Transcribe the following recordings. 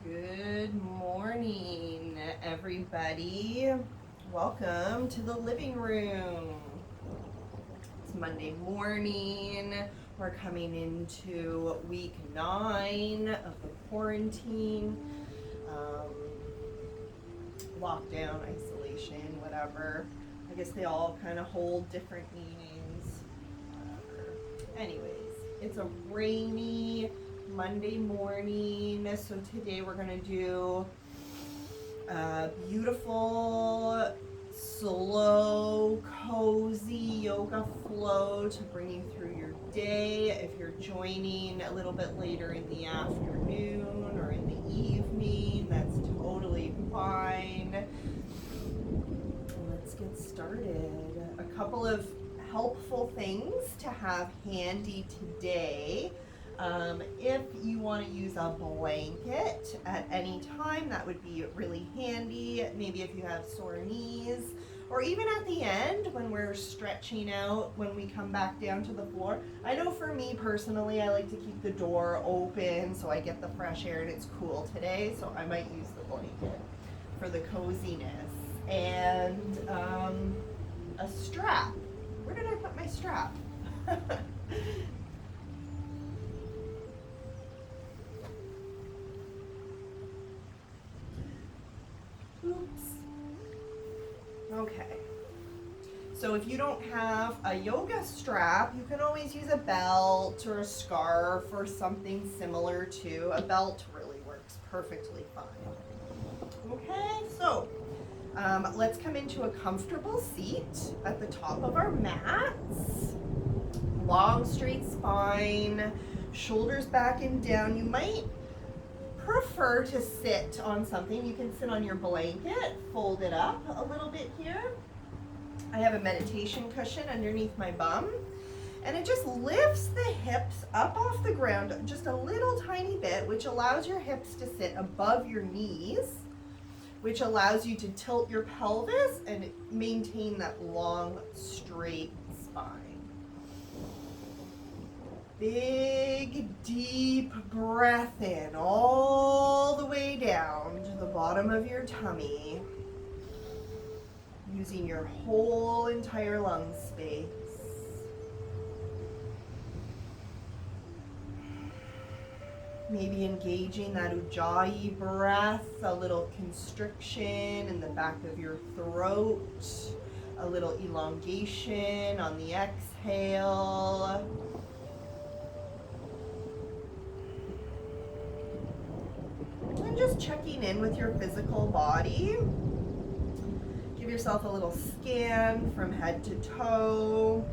Good morning, everybody. Welcome to the living room. It's Monday morning. We're coming into week 9 of the quarantine, lockdown, isolation, whatever. I guess they all kind of hold different meanings. Whatever. Anyways, it's a rainy Monday morning, so today we're gonna do a beautiful, slow, cozy yoga flow to bring you through your day. If you're joining a little bit later in the afternoon or in the evening, that's totally fine. Let's get started. A couple of helpful things to have handy today. If you want to use a blanket at any time, that would be really handy. Maybe if you have sore knees, or even at the end when we're stretching out when we come back down to the floor. I know for me personally, I like to keep the door open so I get the fresh air and it's cool today, so I might use the blanket for the coziness. And a strap. Where did I put my strap? Oops. Okay. So if you don't have a yoga strap, you can always use a belt or a scarf or something similar to. A belt really works perfectly fine. Okay, so let's come into a comfortable seat at the top of our mats. Long, straight spine, shoulders back and down. You might prefer to sit on something. You can sit on your blanket, fold it up a little bit here. I have a meditation cushion underneath my bum, and it just lifts the hips up off the ground just a little tiny bit, which allows your hips to sit above your knees, which allows you to tilt your pelvis and maintain that long, straight spine. Big, deep breath in all the way down to the bottom of your tummy, using your whole entire lung space. Maybe engaging that ujjayi breath, a little constriction in the back of your throat, a little elongation on the exhale. And just checking in with your physical body. Give yourself a little scan from head to toe.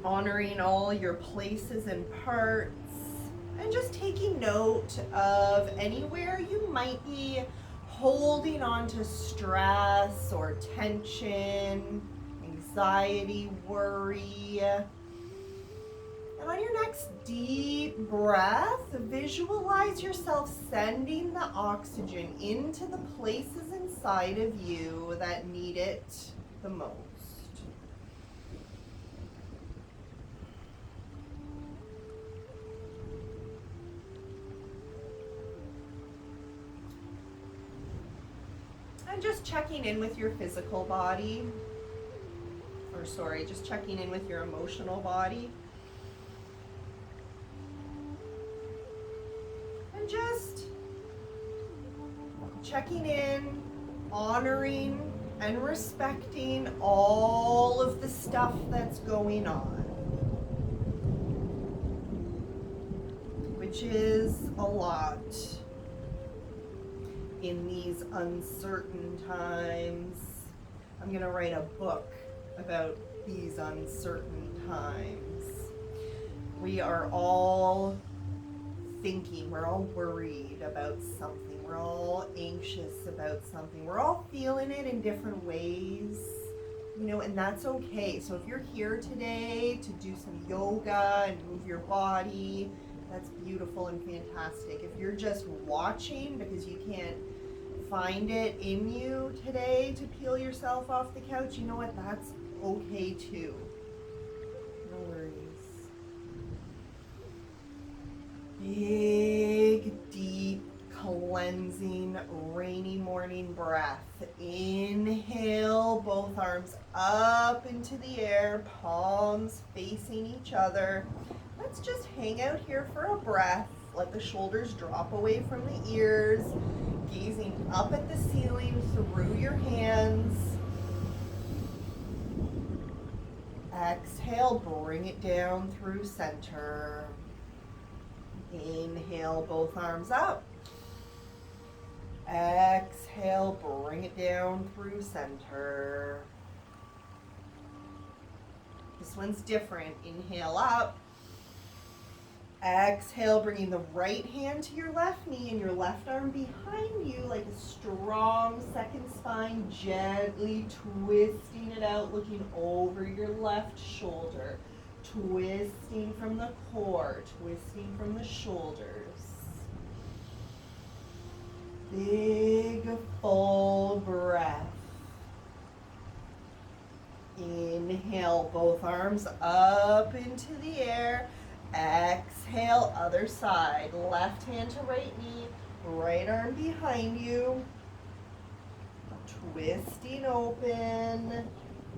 Honoring all your places and parts. And just taking note of anywhere you might be holding on to stress or tension, anxiety, worry. And on your next deep breath, visualize yourself sending the oxygen into the places inside of you that need it the most. And just checking in with your physical body, just checking in with your emotional body. And just checking in, honoring and respecting all of the stuff that's going on, which is a lot in these uncertain times. I'm going to write a book about these uncertain times. We are all thinking, we're all worried about something, we're all anxious about something, we're all feeling it in different ways, and that's okay. So if you're here today to do some yoga and move your body, that's beautiful and fantastic. If you're just watching because you can't find it in you today to peel yourself off the couch, you know what, that's okay too. No worries. Big, air, palms facing each other. Let's just hang out here for a breath. Let the shoulders drop away from the ears, gazing up at the ceiling through your hands. Exhale, bring it down through center. Inhale, both arms up. Exhale, bring it down through center. This one's different. Inhale up. Exhale, bringing the right hand to your left knee and your left arm behind you like a strong second spine, gently twisting it out, looking over your left shoulder, twisting from the core, twisting from the shoulders. Big, full breath. Inhale, both arms up into the air. Exhale, other side. Left hand to right knee, right arm behind you. Twisting open,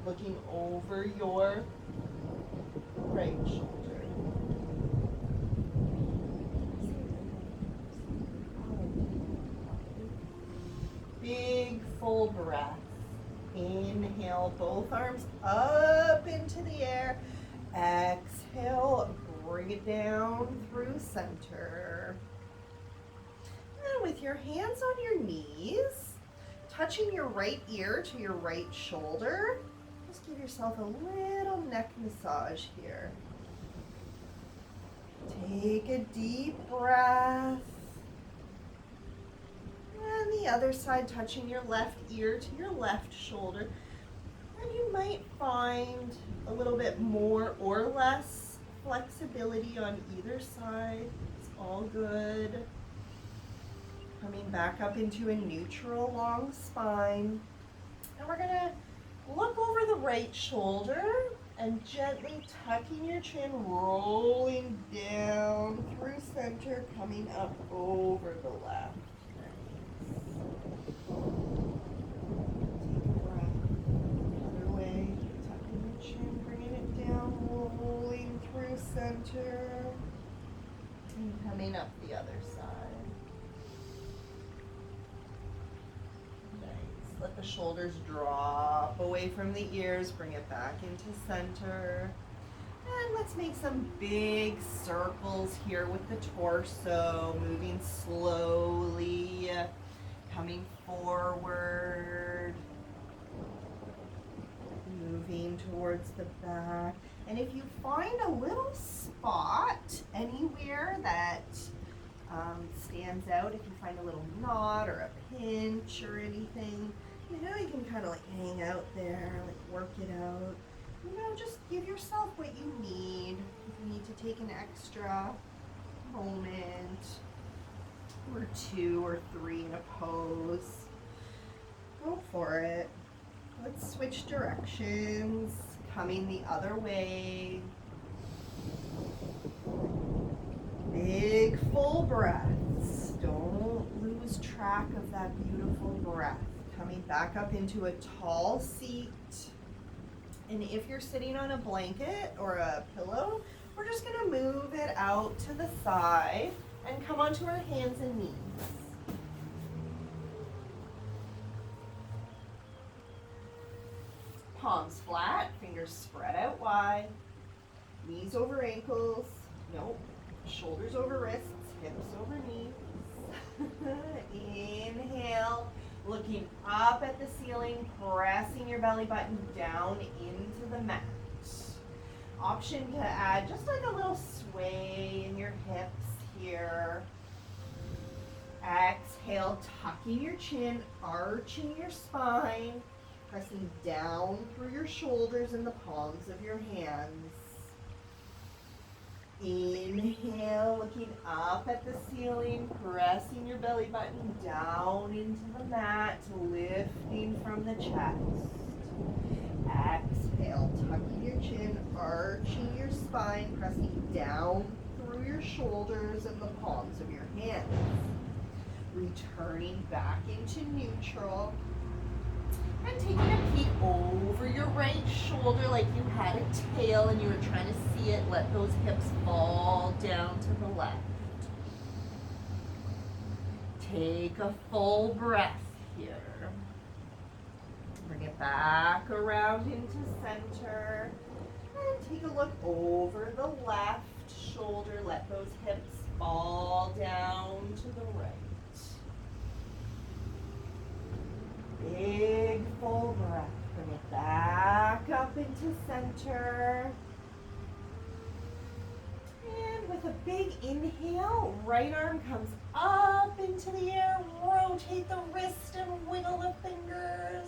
looking over your right shoulder. Big, full breath. Inhale, both arms up into the air. Exhale, bring it down through center. And with your hands on your knees, touching your right ear to your right shoulder, just give yourself a little neck massage here. Take a deep breath. And the other side, touching your left ear to your left shoulder. And you might find a little bit more or less flexibility on either side. It's all good. Coming back up into a neutral long spine. And we're gonna look over the right shoulder and gently tucking your chin, rolling down through center, coming up over the left. Take a breath. Other way, tucking your chin, bringing it down, rolling through center, and coming up the other side. Nice. Let the shoulders drop away from the ears, bring it back into center. And let's make some big circles here with the torso, moving slowly, coming forward, moving towards the back. And if you find a little spot anywhere that stands out, if you find a little knot or a pinch or anything, you know, you can kind of like hang out there, like work it out. You know, just give yourself what you need. If you need to take an extra moment or 2 or 3 in a pose, go for it. Let's switch directions, coming the other way. Big full breaths. Don't lose track of that beautiful breath. Coming back up into a tall seat. And if you're sitting on a blanket or a pillow, we're just gonna move it out to the side and come onto our hands and knees. Palms flat, fingers spread out wide, knees over ankles, nope, shoulders over wrists, hips over knees. Inhale, looking up at the ceiling, pressing your belly button down into the mat. Option to add just like a little sway in your hips here. Exhale, tucking your chin, arching your spine, pressing down through your shoulders and the palms of your hands. Inhale, looking up at the ceiling, pressing your belly button down into the mat, lifting from the chest. Exhale, tucking your chin, arching your spine, pressing down through your shoulders and the palms of your hands. Returning back into neutral. And taking a peek over your right shoulder like you had a tail and you were trying to see it. Let those hips fall down to the left. Take a full breath here. Bring it back around into center. And take a look over the left shoulder. Let those hips fall down to the right. Big full breath. Bring it back up into center. And with a big inhale, right arm comes up into the air. Rotate the wrist and wiggle the fingers.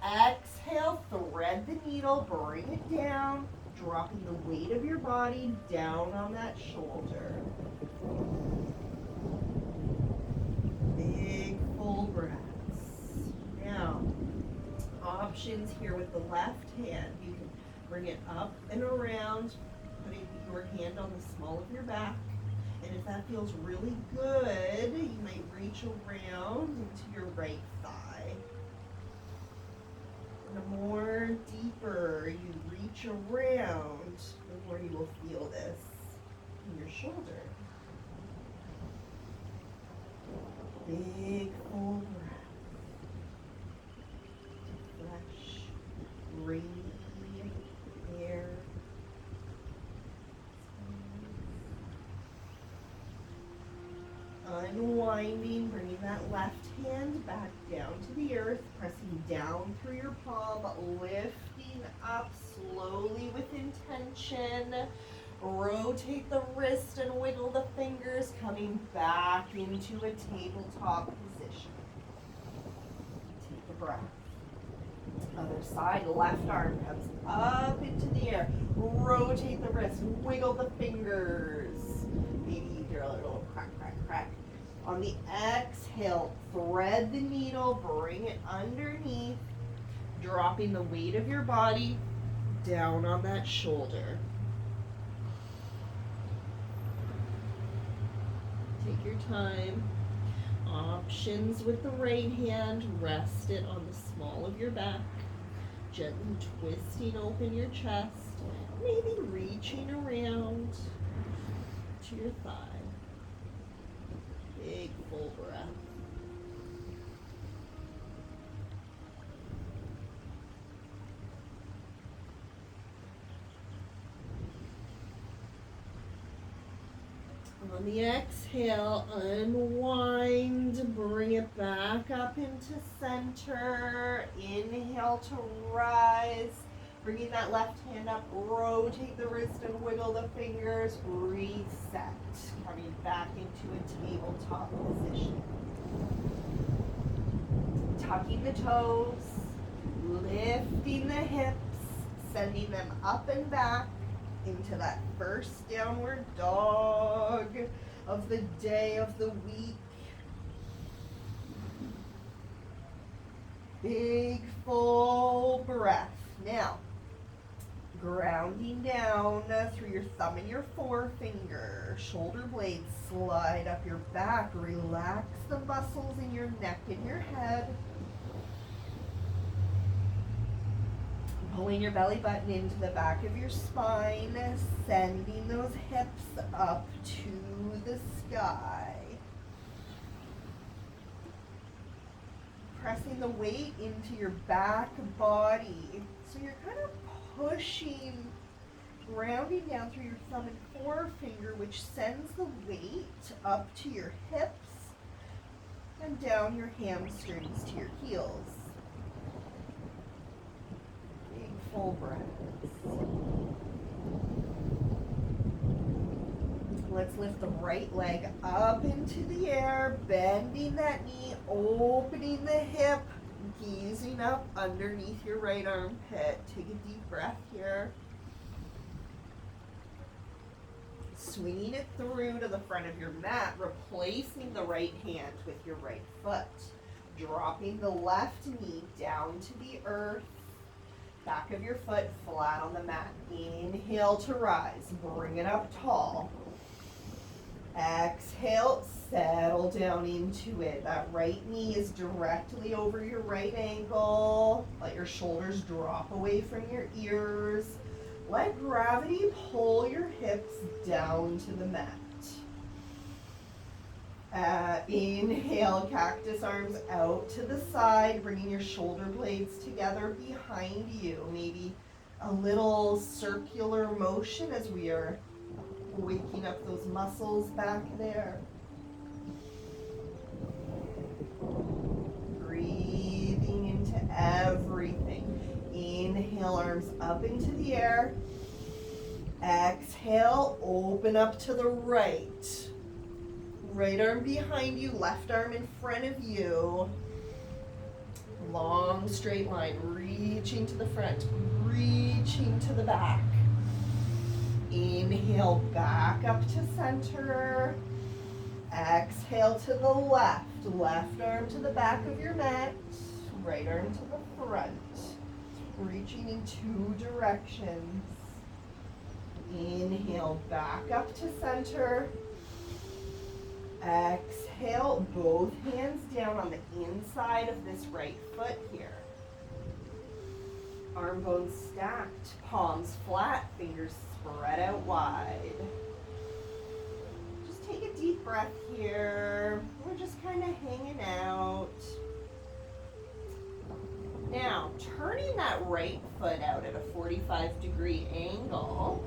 Exhale, thread the needle, bring it down, dropping the weight of your body down on that shoulder. Big full breaths. Now, options here with the left hand. You can bring it up and around, putting your hand on the small of your back. And if that feels really good, you might reach around into your right thigh. The more deeper you reach around, the more you will feel this in your shoulder. Big full breath. Fresh, rainy air. Unwinding, bringing that left hand back down to the earth, pressing down through your palm, lifting up slowly with intention. Rotate the wrist and wiggle the fingers, coming back into a tabletop position. Take a breath. Other side, left arm comes up into the air. Rotate the wrist, wiggle the fingers. Maybe you hear a little crack, crack, crack. On the exhale, thread the needle, bring it underneath, dropping the weight of your body down on that shoulder. Take your time. Options with the right hand, rest it on the small of your back, gently twisting open your chest, maybe reaching around to your thigh. Big full breath. On the exhale, unwind, bring it back up into center. Inhale to rise. Bringing that left hand up, rotate the wrist and wiggle the fingers. Reset. Coming back into a tabletop position. Tucking the toes, lifting the hips, sending them up and back into that first downward dog of the day, of the week. Big full breath. Now, grounding down through your thumb and your forefinger. Shoulder blades slide up your back. Relax the muscles in your neck and your head. Pulling your belly button into the back of your spine, sending those hips up to the sky. Pressing the weight into your back body. So you're kind of pushing, grounding down through your thumb and forefinger, which sends the weight up to your hips and down your hamstrings to your heels. Big full breaths. Let's lift the right leg up into the air, bending that knee, opening the hip, gazing up underneath your right armpit. Take a deep breath here. Swinging it through to the front of your mat, replacing the right hand with your right foot. Dropping the left knee down to the earth. Back of your foot flat on the mat. Inhale to rise. Bring it up tall. Exhale, settle down into it. That right knee is directly over your right ankle. Let your shoulders drop away from your ears. Let gravity pull your hips down to the mat. Inhale, cactus arms out to the side, bringing your shoulder blades together behind you. Maybe a little circular motion as we are waking up those muscles back there. Breathing into everything. Inhale, arms up into the air. Exhale, open up to the right. Right arm behind you, left arm in front of you. Long straight line, reaching to the front, reaching to the back. Inhale, back up to center. Exhale to the left. Left arm to the back of your mat. Right arm to the front. Reaching in two directions. Inhale, back up to center. Exhale, both hands down on the inside of this right foot here. Arm bones stacked, palms flat, fingers spread out wide. Just take a deep breath here. We're just kind of hanging out. Now, turning that right foot out at a 45-degree angle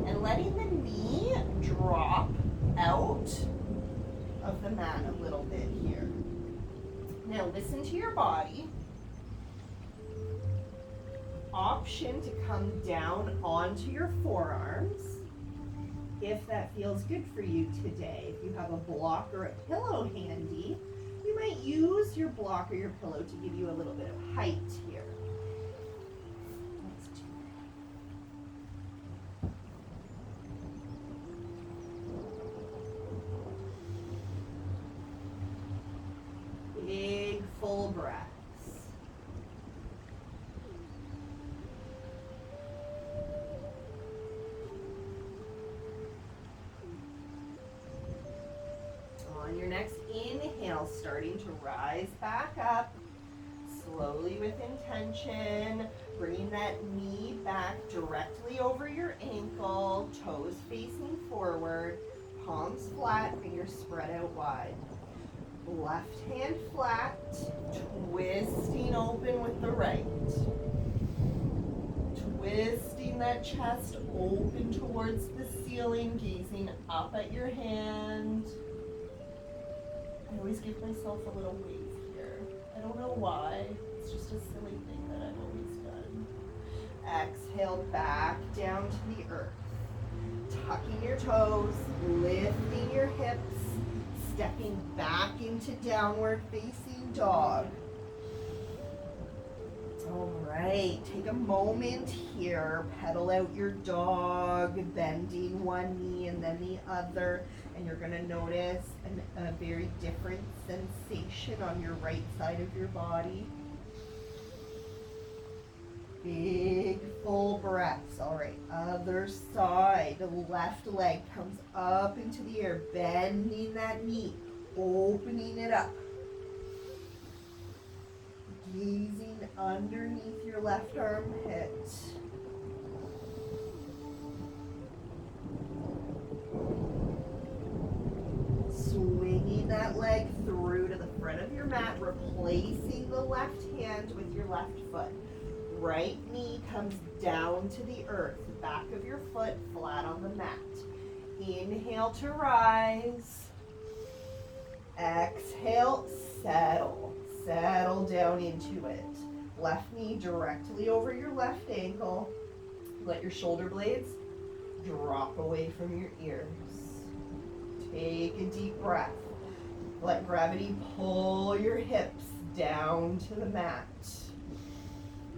and letting the knee drop out of the mat a little bit here. Now listen to your body. Option to come down onto your forearms if that feels good for you today. If you have a block or a pillow handy, you might use your block or your pillow to give you a little bit of height here. Let's do that. Big full breaths. On your next inhale, starting to rise back up, slowly with intention, bringing that knee back directly over your ankle, toes facing forward, palms flat, fingers spread out wide. Left hand flat, twisting open with the right. Twisting that chest open towards the ceiling, gazing up at your hand. I always give myself a little wave here. I don't know why. It's just a silly thing that I've always done. Exhale back down to the earth. Tucking your toes, lifting your hips, stepping back into downward facing dog. All right, take a moment here, pedal out your dog, bending one knee and then the other, and you're gonna notice a very different sensation on your right side of your body. Big full breaths. All right, other side, the left leg comes up into the air, bending that knee, opening it up. Gazing underneath your left armpit. Swinging that leg through to the front of your mat, replacing the left hand with your left foot. Right knee comes down to the earth, back of your foot flat on the mat. Inhale to rise. Exhale, settle. Settle down into it. Left knee directly over your left ankle. Let your shoulder blades drop away from your ears. Take a deep breath. Let gravity pull your hips down to the mat.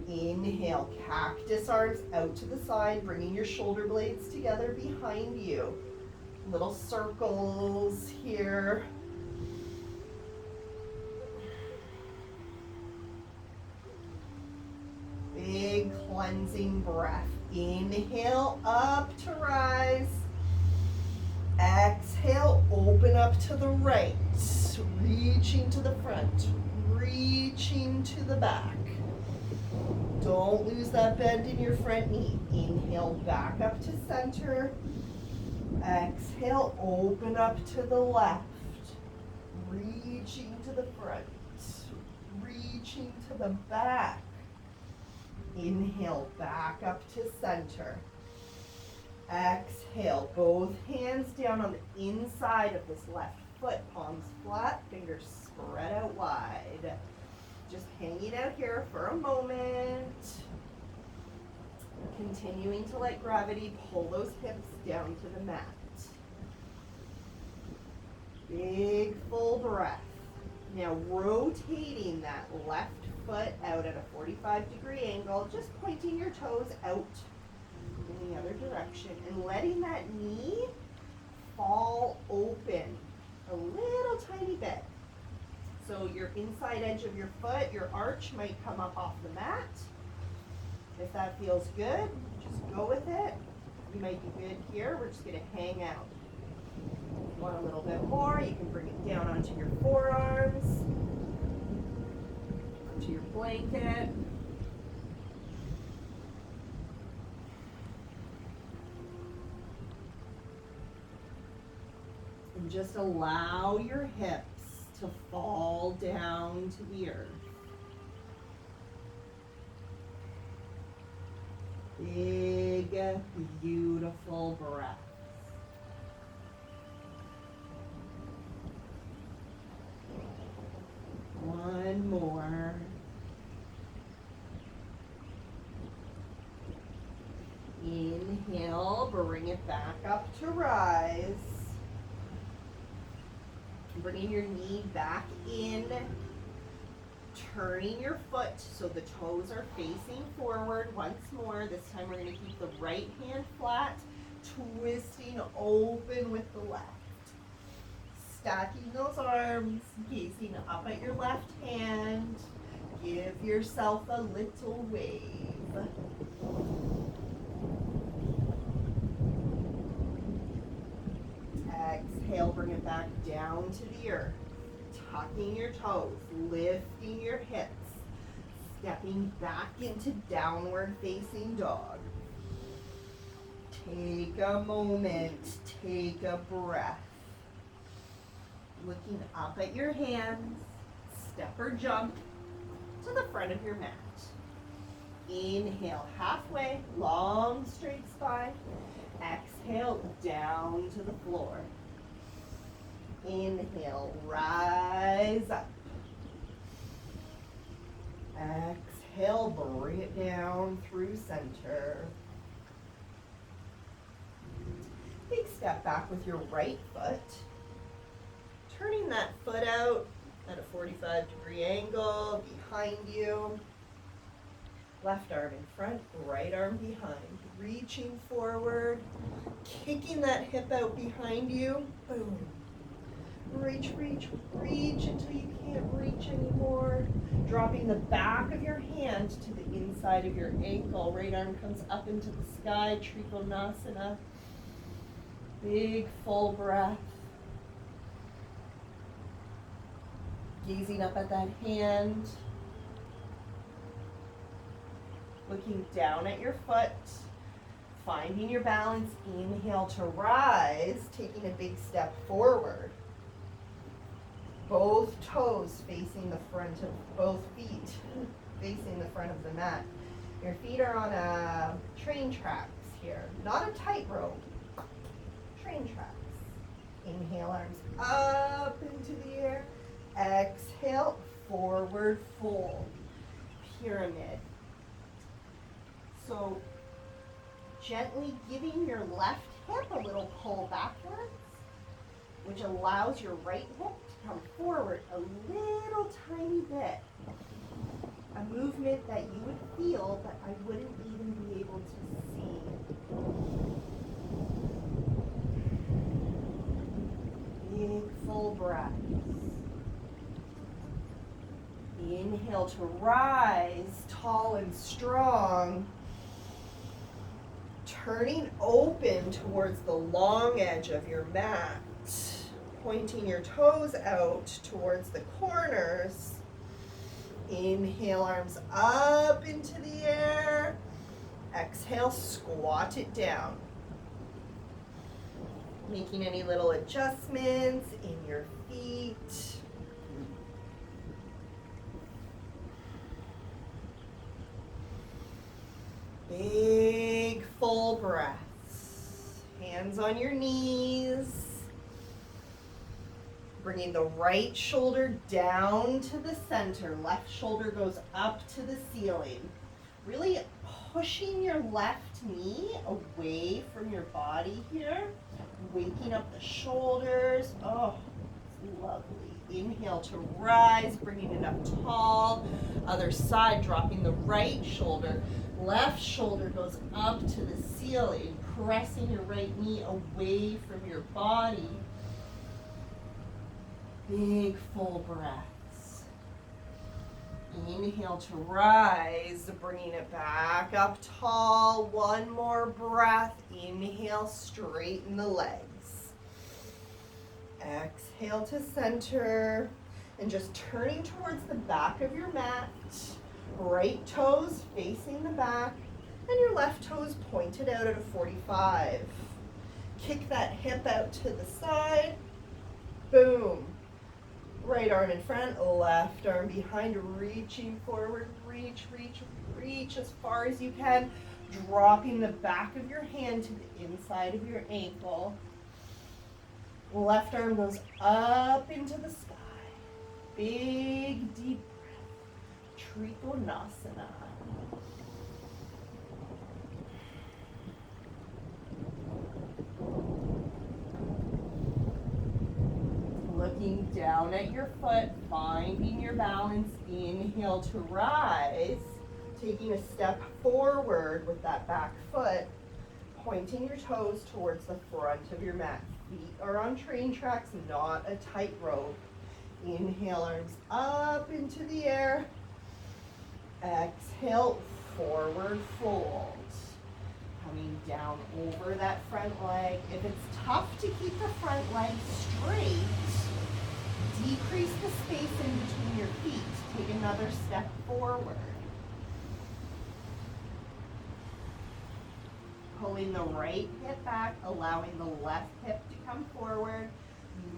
Inhale, cactus arms out to the side, bringing your shoulder blades together behind you. Little circles here. Big cleansing breath. Inhale up to rise. Exhale, open up to the right, reaching to the front, reaching to the back. Don't lose that bend in your front knee. Inhale, back up to center. Exhale, open up to the left, reaching to the front, reaching to the back. Inhale, back up to center. Exhale, both hands down on the inside of this left foot, palms flat, fingers spread out wide. Just hanging out here for a moment. Continuing to let gravity pull those hips down to the mat. Big full breath. Now rotating that left foot out at a 45-degree angle, just pointing your toes out in the other direction and letting that knee fall open a little tiny bit. So your inside edge of your foot, your arch might come up off the mat. If that feels good, just go with it. You might be good here. We're just going to hang out. If you want a little bit more, you can bring it down onto your forearms, onto your blanket. And just allow your hips to fall down to the earth. Big, beautiful breath. One more. Inhale, bring it back up to rise. Bringing your knee back in, turning your foot so the toes are facing forward once more. This time we're going to keep the right hand flat, twisting open with the left. Stacking those arms, gazing up at your left hand. Give yourself a little wave. Exhale, bring it back down to the earth. Tucking your toes, lifting your hips, stepping back into downward facing dog. Take a moment, take a breath. Looking up at your hands, step or jump to the front of your mat. Inhale, halfway, long straight spine. Exhale, down to the floor. Inhale, rise up. Exhale, bring it down through center. Big step back with your right foot. Turning that foot out at a 45-degree angle behind you. Left arm in front, right arm behind. Reaching forward, kicking that hip out behind you. Boom. Reach, reach, reach until you can't reach anymore. Dropping the back of your hand to the inside of your ankle. Right arm comes up into the sky, Trikonasana. Big full breath. Gazing up at that hand. Looking down at your foot. Finding your balance. Inhale to rise, taking a big step forward. Both toes facing the front of both feet, facing the front of the mat. Your feet are on a train tracks here, not a tightrope. Train tracks. Inhale, arms up into the air. Exhale, forward fold. Pyramid. So gently giving your left hip a little pull backwards, which allows your right hip to come forward a little tiny bit. A movement that you would feel, but I wouldn't even be able to see. Big full breaths. Inhale to rise, tall and strong. turning open towards the long edge of your mat, pointing your toes out towards the corners. Inhale, arms up into the air. Exhale, squat it down. Making any little adjustments in your feet. Big full breaths. Hands on your knees. Bringing the right shoulder down to the center. Left shoulder goes up to the ceiling. Really pushing your left knee away from your body here. Waking up the shoulders. Oh, it's lovely. Inhale to rise, bringing it up tall. Other side, dropping the right shoulder. Left shoulder goes up to the ceiling, pressing your right knee away from your body. Big full breaths. Inhale to rise, bringing it back up tall. One more breath. Inhale, straighten the legs. Exhale to center. And just turning towards the back of your mat. Right toes facing the back. And your left toes pointed out at a 45. Kick that hip out to the side. Boom. Right arm in front, left arm behind, reaching forward, reach as far as you can, dropping the back of your hand to the inside of your ankle. Left arm goes up into the sky. Big deep breath, Trikonasana. Looking down at your foot, finding your balance. Inhale to rise, taking a step forward with that back foot, pointing your toes towards the front of your mat. Feet are on train tracks, not a tightrope. Inhale, arms up into the air. Exhale, forward fold. Coming down over that front leg. If it's tough to keep the front leg straight, decrease the space in between your feet. Take another step forward. Pulling the right hip back, allowing the left hip to come forward.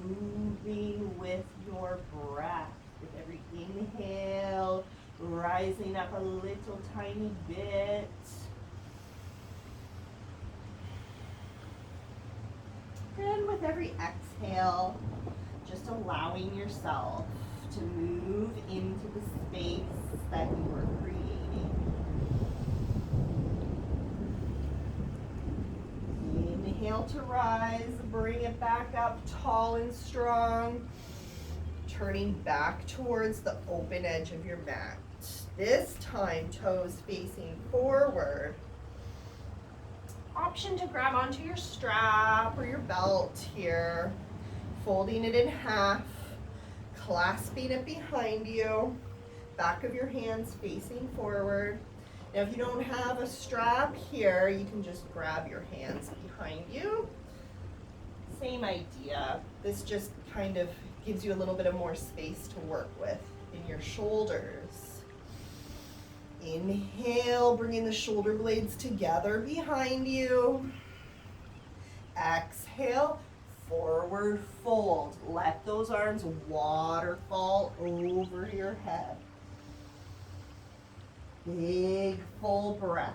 Moving with your breath. With every inhale, rising up a little tiny bit. And with every exhale, just allowing yourself to move into the space that you were creating. Inhale to rise, bring it back up tall and strong. Turning back towards the open edge of your mat. This time, toes facing forward. Option to grab onto your strap or your belt here. Folding it in half, clasping it behind you, back of your hands facing forward. Now if you don't have a strap here, you can just grab your hands behind you. Same idea. This just kind of gives you a little bit of more space to work with in your shoulders. Inhale, bringing the shoulder blades together behind you. Exhale, forward fold. Let those arms waterfall over your head. Big full breaths.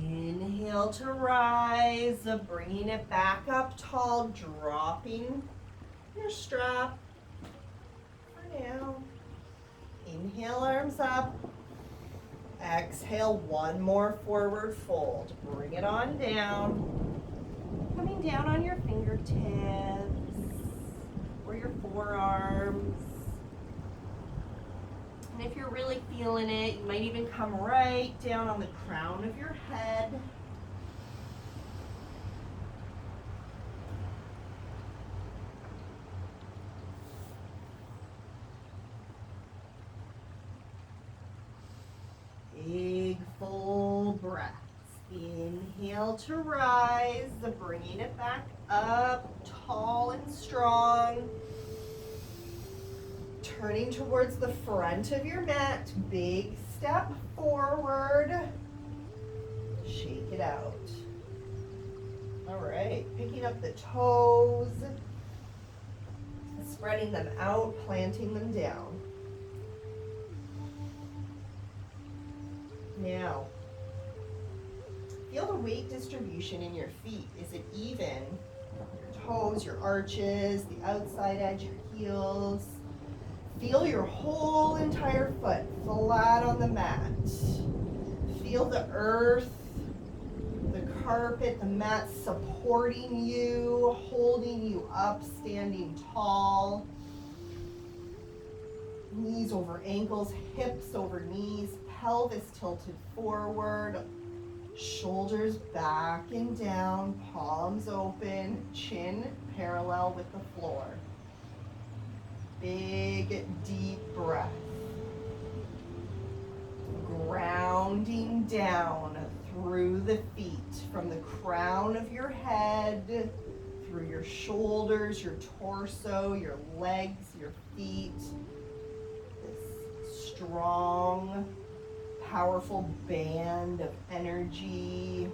Inhale to rise, bringing it back up tall, dropping your strap for now. Inhale, arms up. Exhale, one more forward fold. Bring it on down. Coming down on your fingertips or your forearms. And if you're really feeling it, you might even come right down on the crown of your head. Big full breaths. Inhale to rise, bringing it back up, tall and strong. Turning towards the front of your mat, big step forward. Shake it out. All right, picking up the toes, spreading them out, planting them down. Now, feel the weight distribution in your feet. Is it even? Your toes, your arches, the outside edge, your heels. Feel your whole entire foot flat on the mat. Feel the earth, the carpet, the mat supporting you, holding you up, standing tall. Knees over ankles, hips over knees, pelvis tilted forward, shoulders back and down, palms open, chin parallel with the floor. Big, deep breath. Grounding down through the feet, from the crown of your head, through your shoulders, your torso, your legs, your feet. This strong, powerful band of energy.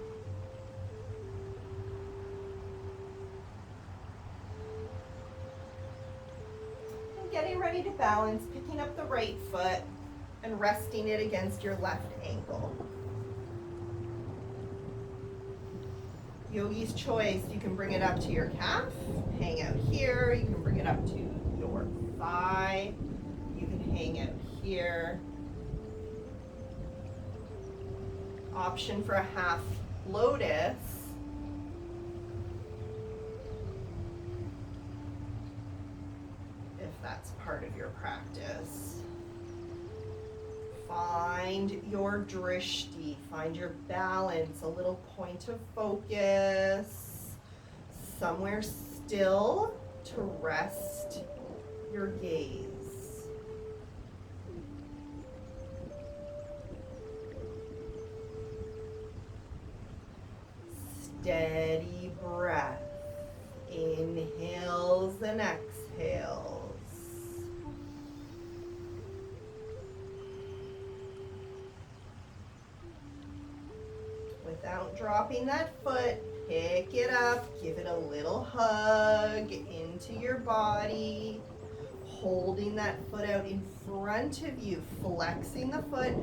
Getting ready to balance, picking up the right foot and resting it against your left ankle. Yogi's choice, you can bring it up to your calf, hang out here, you can bring it up to your thigh, you can hang out here. Option for a half lotus. That's part of your practice. Find your drishti, find your balance, a little point of focus, somewhere still to rest your gaze. Steady breath, inhales and exhales. Without dropping that foot, pick it up, give it a little hug into your body, holding that foot out in front of you, flexing the foot,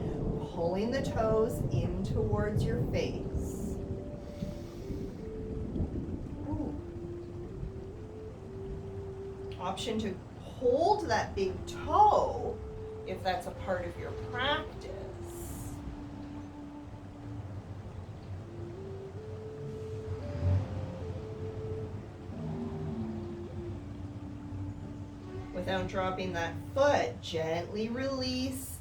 pulling the toes in towards your face. Ooh. Option to hold that big toe if that's a part of your practice. Without dropping that foot, gently release,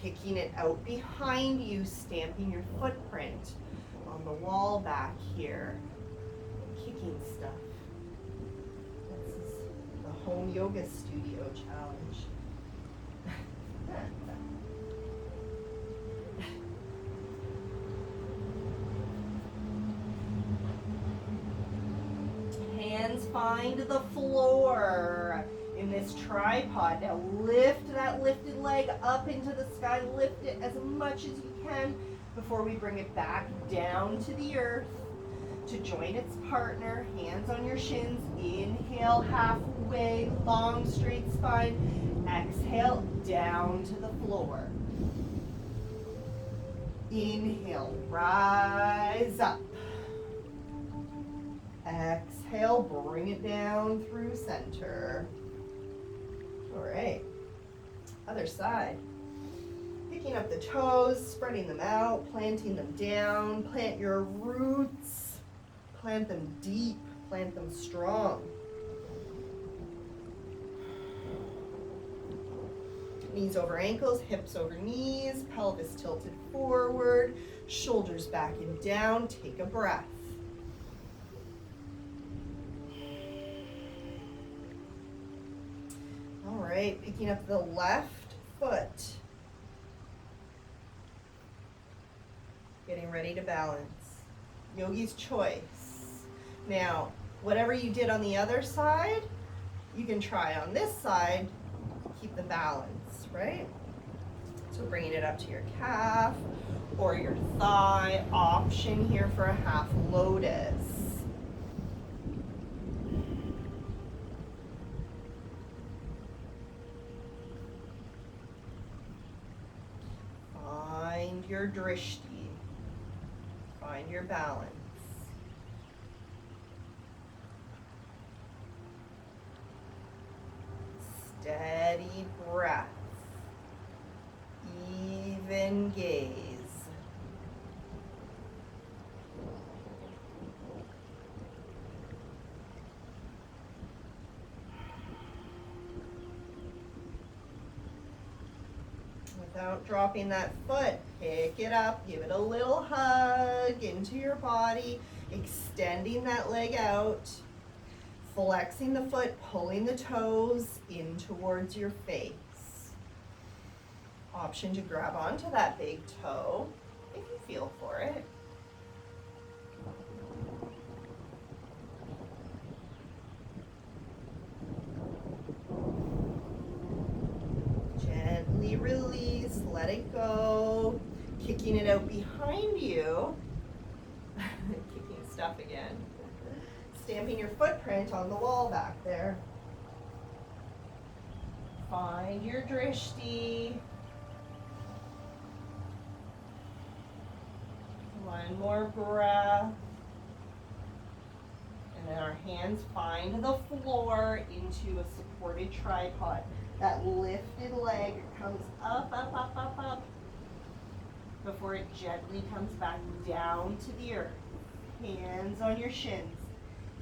kicking it out behind you, stamping your footprint on the wall back here, kicking stuff. This is the home yoga studio challenge. Hands find the floor. In this tripod, now lift that lifted leg up into the sky, lift it as much as you can before we bring it back down to the earth to join its partner, hands on your shins, inhale halfway, long straight spine, exhale down to the floor. Inhale, rise up. Exhale, bring it down through center. All right, other side. Picking up the toes, spreading them out, planting them down. Plant your roots, plant them deep, plant them strong. Knees over ankles, hips over knees, pelvis tilted forward, shoulders back and down. Take a breath. All right, picking up the left foot. Getting ready to balance. Yogi's choice. Now, whatever you did on the other side, you can try on this side. Keep the balance, right? So bringing it up to your calf or your thigh. Option here for a half lotus. Find your drishti. Find your balance. Steady breath. Even gaze. Without dropping that foot, pick it up, give it a little hug into your body, extending that leg out, flexing the foot, pulling the toes in towards your face. Option to grab onto that big toe if you feel for it. Gently release, let it go. Kicking it out behind you. Kicking stuff again. Stamping your footprint on the wall back there. Find your drishti. One more breath. And then our hands find the floor into a supported tripod. That lifted leg comes up, up, up, up, up, before it gently comes back down to the earth. Hands on your shins.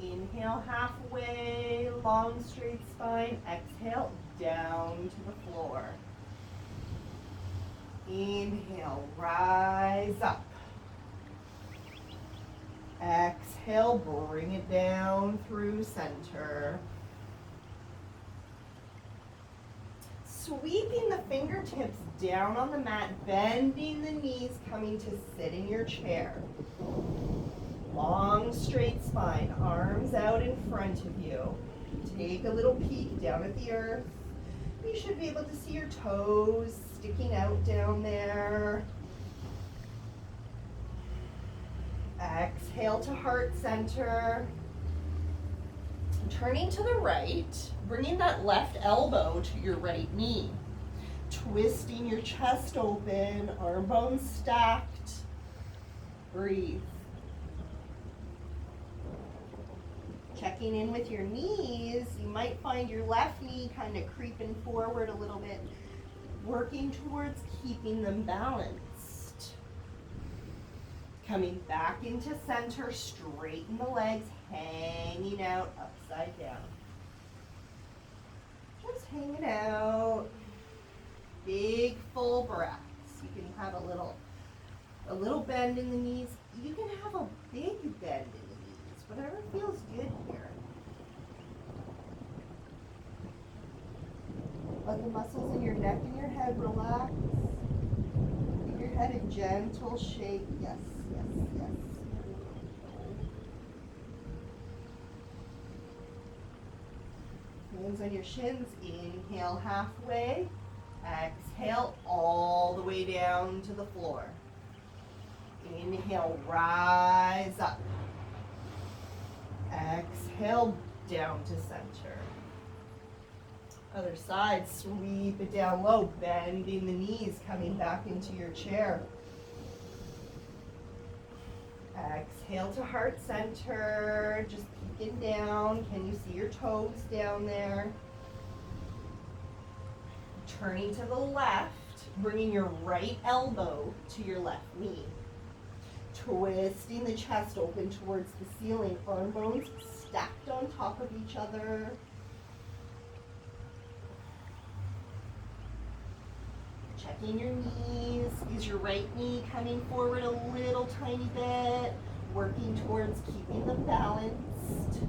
Inhale halfway, long straight spine. Exhale, down to the floor. Inhale, rise up. Exhale, bring it down through center. Sweeping the fingertips down on the mat, bending the knees, coming to sit in your chair. Long straight spine, arms out in front of you. Take a little peek down at the earth. You should be able to see your toes sticking out down there. Exhale to heart center. Turning to the right, bringing that left elbow to your right knee. Twisting your chest open, arm bones stacked. Breathe. Checking in with your knees, you might find your left knee kind of creeping forward a little bit, working towards keeping them balanced. Coming back into center, straighten the legs, hanging out upside down. Just hanging out. Big full breaths. You can have a little bend in the knees. You can have a big bend in the knees. Whatever feels good here. Let the muscles in your neck and your head relax. Keep your head in gentle shake. Yes, yes, yes. Hands on your shins. Inhale halfway. Exhale all the way down to the floor. Inhale, rise up. Exhale, down to center. Other side, sweep it down low, bending the knees, coming back into your chair. Exhale to heart center, just peeking down. Can you see your toes down there? Turning to the left, bringing your right elbow to your left knee. Twisting the chest open towards the ceiling, arm bones stacked on top of each other. tucking your knees. Is your right knee coming forward a little tiny bit? Working towards keeping them balanced.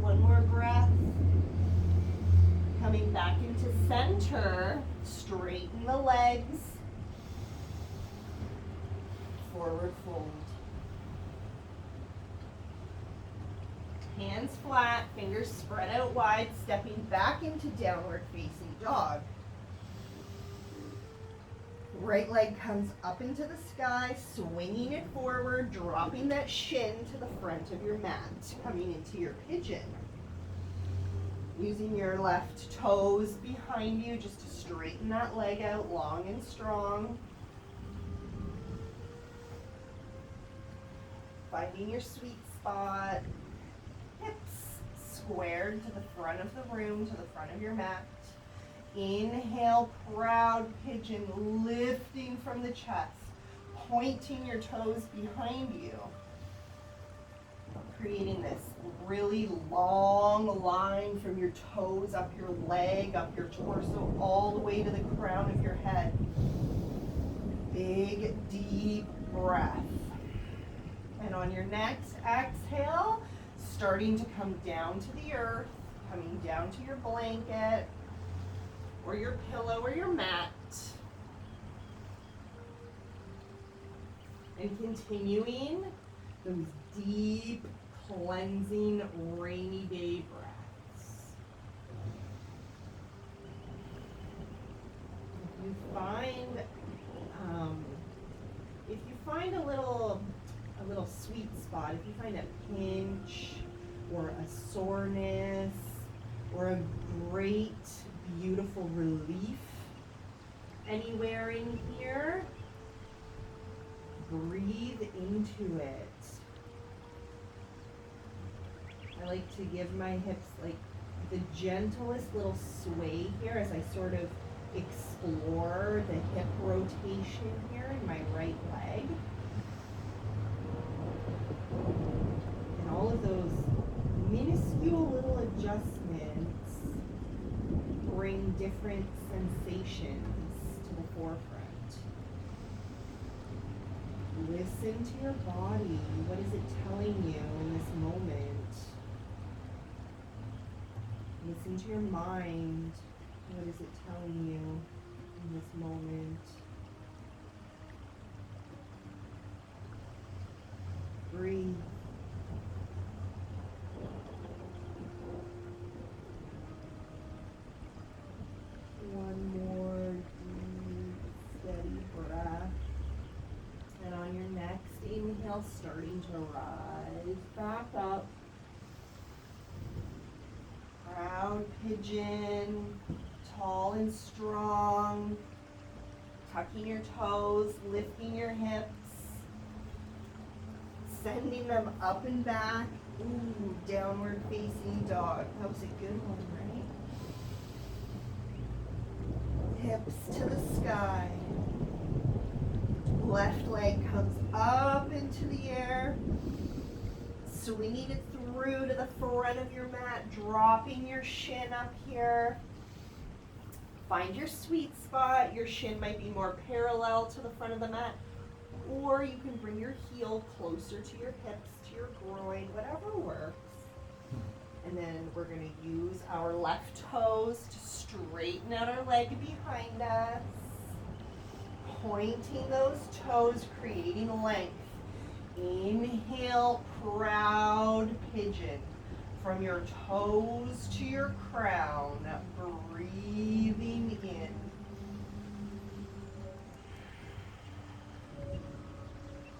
One more breath. Coming back into center. Straighten the legs. Forward fold. Hands flat, fingers spread out wide, stepping back into downward facing dog. Right leg comes up into the sky, swinging it forward, dropping that shin to the front of your mat, coming into your pigeon. Using your left toes behind you just to straighten that leg out long and strong. Finding your sweet spot. Hips squared to the front of the room, to the front of your mat. Inhale, proud pigeon, lifting from the chest, pointing your toes behind you, creating this really long line from your toes up your leg, up your torso, all the way to the crown of your head. Big, deep breath. And on your next exhale, starting to come down to the earth, coming down to your blanket, or your pillow or your mat. And continuing those deep, cleansing, rainy day breaths. If you find a little sweet spot, if you find a pinch or a soreness or a great, beautiful relief anywhere in here, breathe into it. I like to give my hips like the gentlest little sway here as I sort of explore the hip rotation here in my right leg. And all of those minuscule little adjustments bring different sensations to the forefront. Listen to your body. What is it telling you in this moment? Listen to your mind. What is it telling you in this moment? Breathe. One more deep, steady breath. And on your next inhale, starting to rise back up. Proud pigeon, tall and strong. Tucking your toes, lifting your hips. Sending them up and back. Ooh, downward facing dog. That was a good one, right? Hips to the sky. Left leg comes up into the air. Swinging it through to the front of your mat. Dropping your shin up here. Find your sweet spot. Your shin might be more parallel to the front of the mat. Or you can bring your heel closer to your hips, to your groin, whatever works. And then we're going to use our left toes to straighten out our leg behind us. Pointing those toes, creating length. Inhale, proud pigeon. From your toes to your crown, breathing in.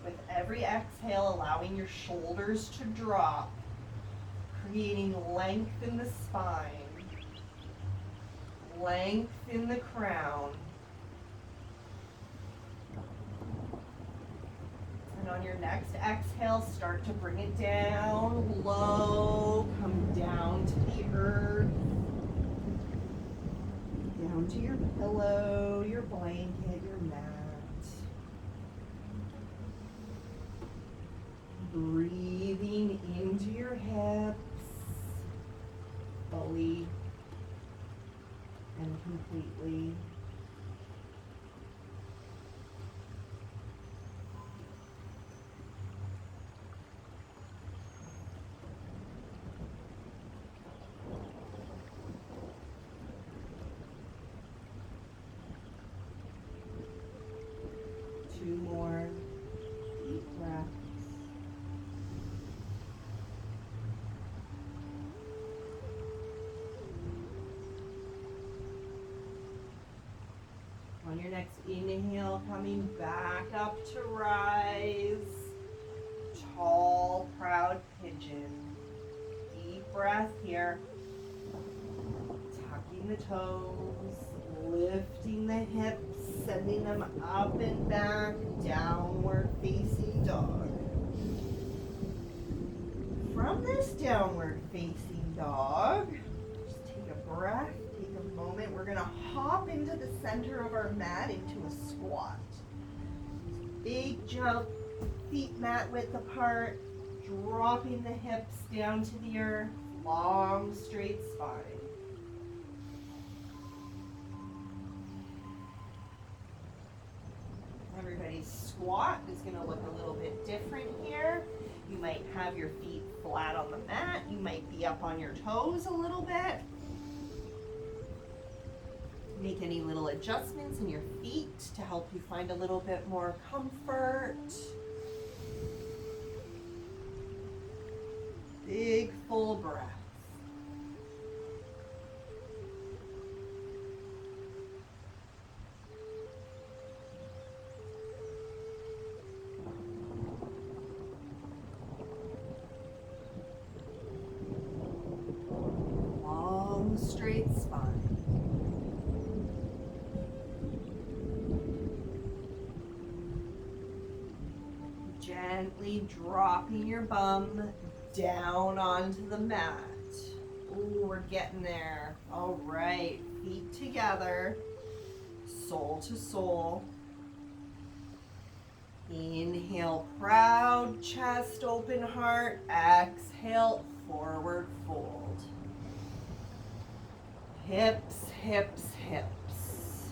With every exhale, allowing your shoulders to drop, creating length in the spine, length in the crown. And on your next exhale, start to bring it down low, come down to the earth, down to your pillow, your blanket, your mat. Breathing into your hips fully and 2 more deep breaths. On your next inhale, coming back up to rise. Tall, proud pigeon. Deep breath here. Tucking the toes, lifting the hips, sending them up and back, downward facing dog. From this downward facing dog, just take a breath, take a moment. We're gonna hop into the center of our mat into a squat. Big jump, feet mat width apart, dropping the hips down to the earth, long straight spine. Everybody's squat is going to look a little bit different here. You might have your feet flat on the mat. You might be up on your toes a little bit. Make any little adjustments in your feet to help you find a little bit more comfort. Big full breath. Long straight spine. Gently dropping your bum down onto the mat. Ooh, we're getting there. All right, feet together, soul to soul. Inhale, proud chest, open heart. Exhale, forward fold. Hips, hips, hips.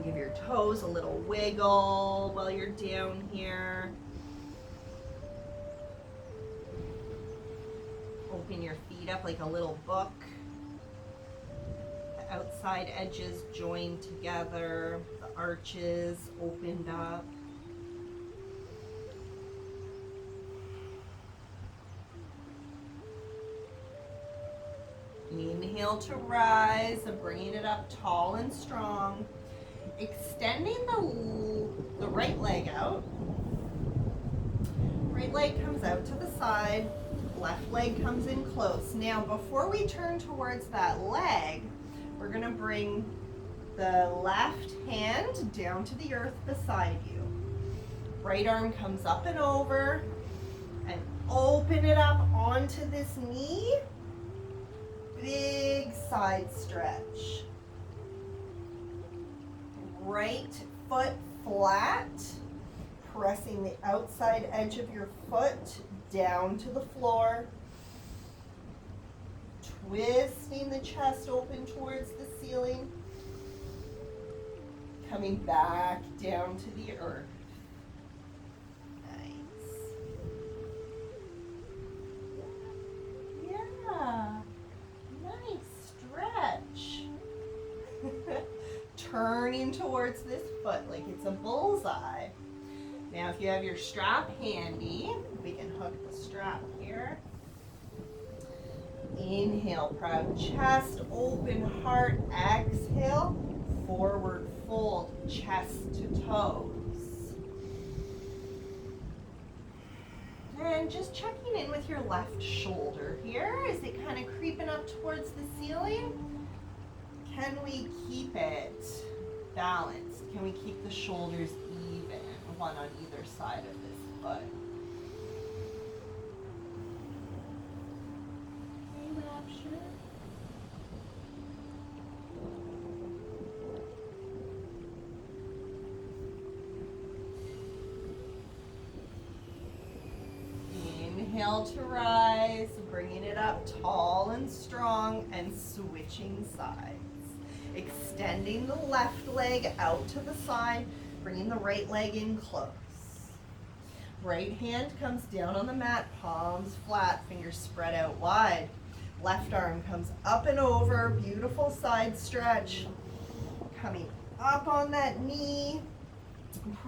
Give your toes a little wiggle while you're down here. Open your feet up like a little book. The outside edges joined together. The arches opened up. Inhale to rise, and bringing it up tall and strong. Extending the right leg out. Right leg comes out to the side. Left leg comes in close. Now, before we turn towards that leg, we're going to bring the left hand down to the earth beside you. Right arm comes up and over, and open it up onto this knee. Big side stretch. Right foot flat, pressing the outside edge of your foot down to the floor. Twisting the chest open towards the ceiling. Coming back down to the earth. Nice. Yeah. Nice stretch. Turning towards this foot like it's a bullseye. Now if you have your strap handy, we can hook the strap here. Inhale, proud chest, open heart. Exhale, forward fold, chest to toes. And just checking in with your left shoulder here. Is it kind of creeping up towards the ceiling? Can we keep it balanced? Can we keep the shoulders even, one on either side of this foot? Okay, Rapture. Inhale to rise, bringing it up tall and strong and switching sides. Extending the left leg out to the side, bringing the right leg in close. Right hand comes down on the mat, palms flat, fingers spread out wide. Left arm comes up and over, beautiful side stretch. Coming up on that knee,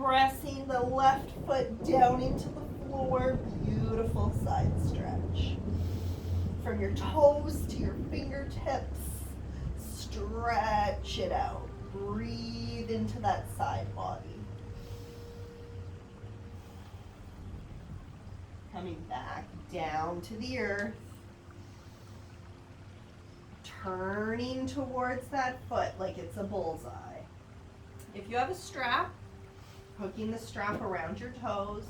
Pressing the left foot down into the floor. Beautiful side stretch. From your toes to your fingertips, stretch it out. Breathe into that side body. Coming back down to the earth. Turning towards that foot like it's a bullseye. If you have a strap, hooking the strap around your toes.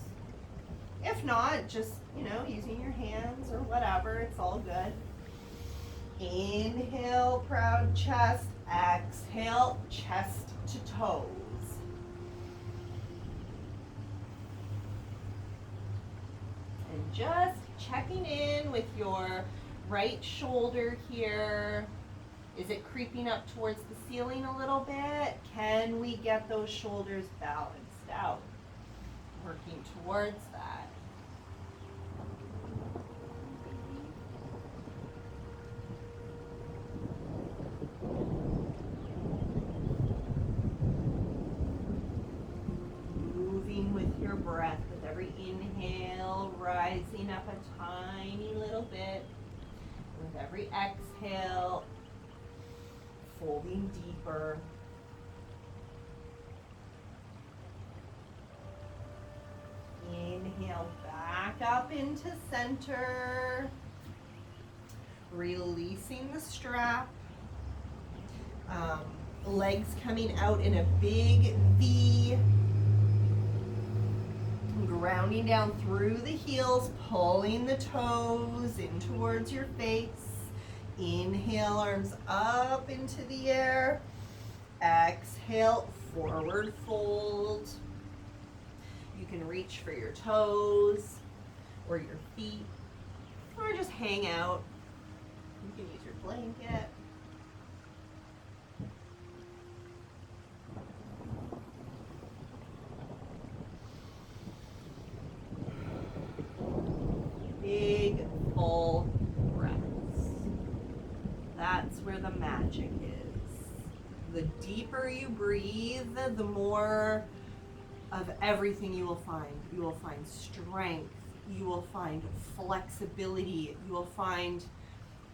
If not, just, using your hands or whatever, it's all good. Inhale, proud chest. Exhale, chest to toes. And just checking in with your right shoulder here. Is it creeping up towards the ceiling a little bit? Can we get those shoulders balanced out? Working towards that. Moving with your breath, with every inhale, rising up a tiny little bit. With every exhale, folding deeper. Inhale back up into center. Releasing the strap. Legs coming out in a big V. Grounding down through the heels, pulling the toes in towards your face. Inhale, arms up into the air. Exhale, forward fold. You can reach for your toes or your feet, or just hang out. You can use your blanket. Big, full breaths. That's where the magic is. The deeper you breathe, the more of everything you will find. You will find strength. You will find flexibility. You will find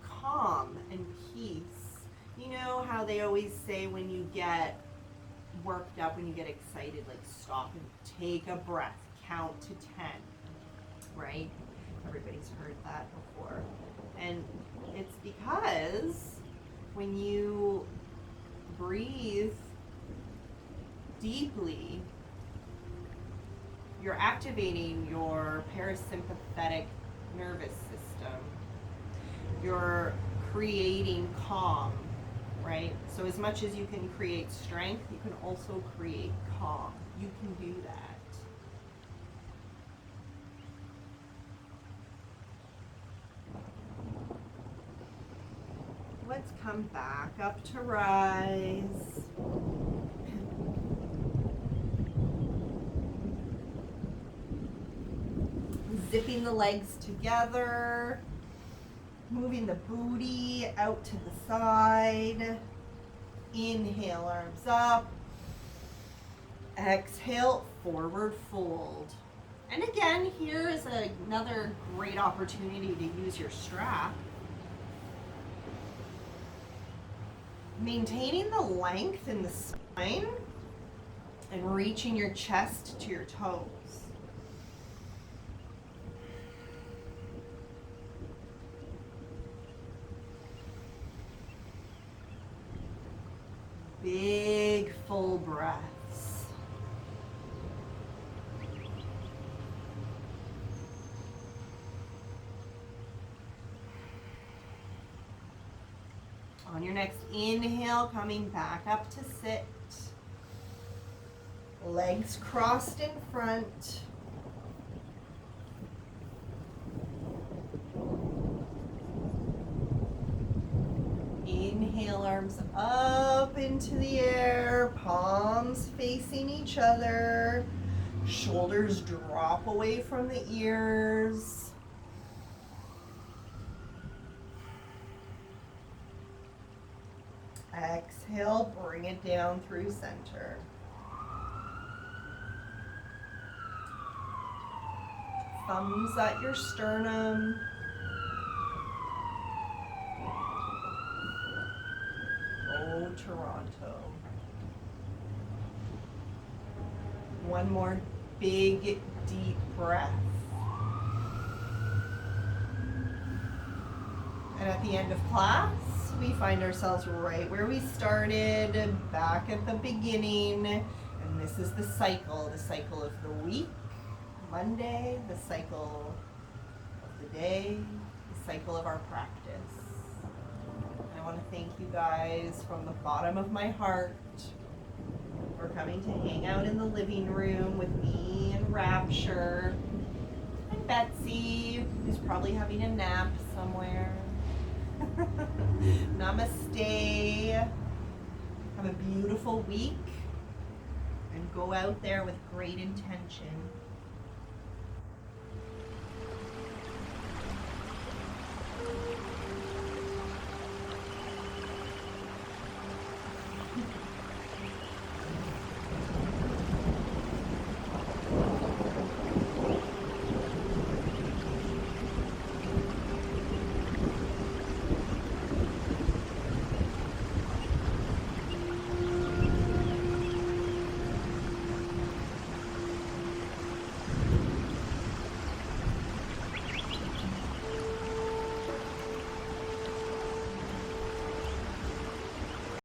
calm and peace. You know how they always say when you get worked up, when you get excited, like stop and take a breath, count to 10, right? Everybody's heard that before. And it's because when you breathe deeply, you're activating your parasympathetic nervous system. You're creating calm, right? So as much as you can create strength, you can also create calm. You can do that. Let's come back up to rise. Zipping the legs together. Moving the booty out to the side. Inhale, arms up. Exhale, forward fold. And again, here is another great opportunity to use your strap. Maintaining the length in the spine and reaching your chest to your toes. Big, full breaths. On your next inhale, coming back up to sit. Legs crossed in front. Inhale, arms up into the air, palms facing each other. Shoulders drop away from the ears. Exhale, bring it down through center. thumbs at your sternum. Oh, Toronto. One more big, deep breath. And at the end of class, we find ourselves right where we started, back at the beginning. And this is the cycle of the week. Monday, the cycle of the day, the cycle of our practice. I want to thank you guys from the bottom of my heart for coming to hang out in the living room with me and Rapture. And Betsy, who's probably having a nap somewhere. Namaste. Have a beautiful week and go out there with great intention.